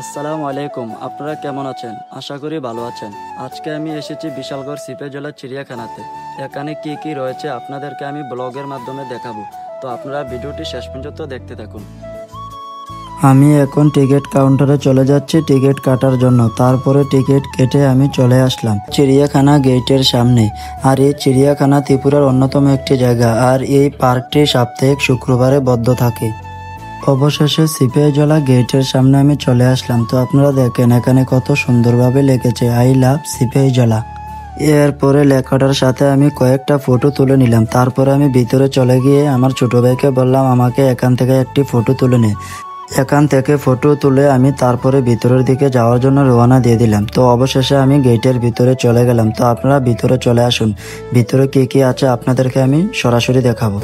আসসালামু আলাইকুম। আপনারা কেমন আছেন? আশা করি ভালো আছেন। আজকে আমি এসেছি বিশালগড় সিপাহীজলা চিড়িয়াখানাতে। এখানে কি কি রয়েছে আপনাদেরকে আমি ব্লগের মাধ্যমে দেখাবো। তো আপনারা ভিডিওটি শেষ পর্যন্ত দেখতে থাকুন। আমি এখন টিকিট কাউন্টারে চলে যাচ্ছি টিকিট কাটার জন্য। তারপরে টিকিট কেটে আমি চলে আসলাম চিড়িয়াখানা গেটের সামনে। আর এই চিড়িয়াখানা ত্রিপুরার অন্যতম একটি জায়গা, আর এই পার্কটি সাপ্তাহিক শুক্রবারে বন্ধ থাকে। অবশেষে সিপাহীজলা গেটের সামনে আমি চলে আসলাম। তো আপনারা দেখেন এখানে কত সুন্দরভাবে লিখেছে আই লাভ সিপাহীজলা। এরপরে লেখাটার সাথে আমি কয়েকটা ফটো তুলে নিলাম। তারপরে আমি ভিতরে চলে গিয়ে আমার ছোট ভাইকে বললাম আমাকে এখান থেকে একটি ফটো তুলে নে। এখান থেকে ফটো তুলে আমি তারপরে ভিতরের দিকে যাওয়ার জন্য রওনা দিয়ে দিলাম। তো অবশেষে আমি গেটের ভিতরে চলে গেলাম। তো আপনারা ভিতরে চলে আসুন। ভিতরে কি কি আছে আপনাদেরকে আমি সরাসরি দেখাবো।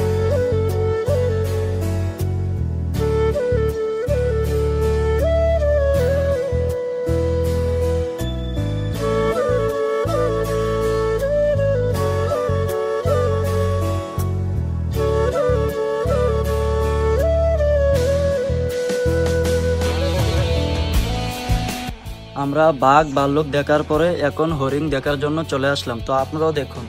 আমরা বাঘ ভাল্লুক দেখার পরে এখন হরিণ দেখার জন্য চলে আসলাম। তো আপনারাও দেখুন।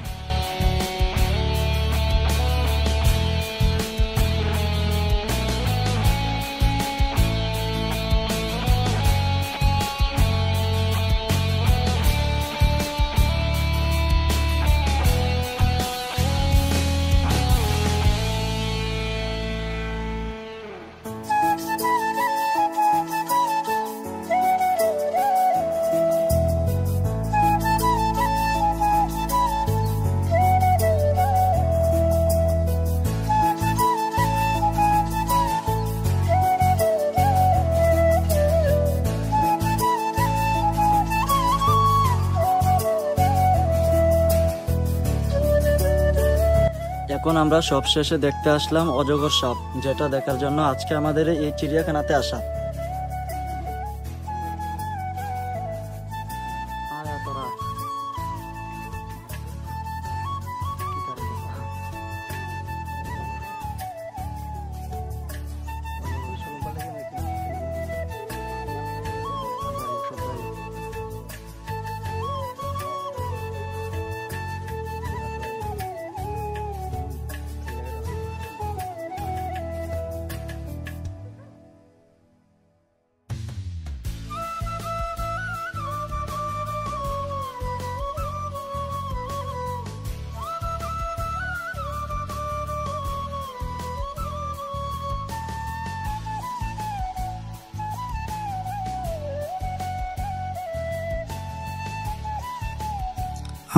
এখন আমরা সবশেষে দেখতে আসলাম অজগর সাপ, যেটা দেখার জন্য আজকে আমাদের এই চিড়িয়াখানাতে আসা।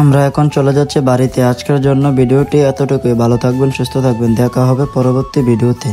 আমরা এখন চলে যাচ্ছি বাড়িতে। আজকের জন্য ভিডিওটি এতটুকুই। ভালো থাকবেন, সুস্থ থাকবেন। দেখা হবে পরবর্তী ভিডিওতে।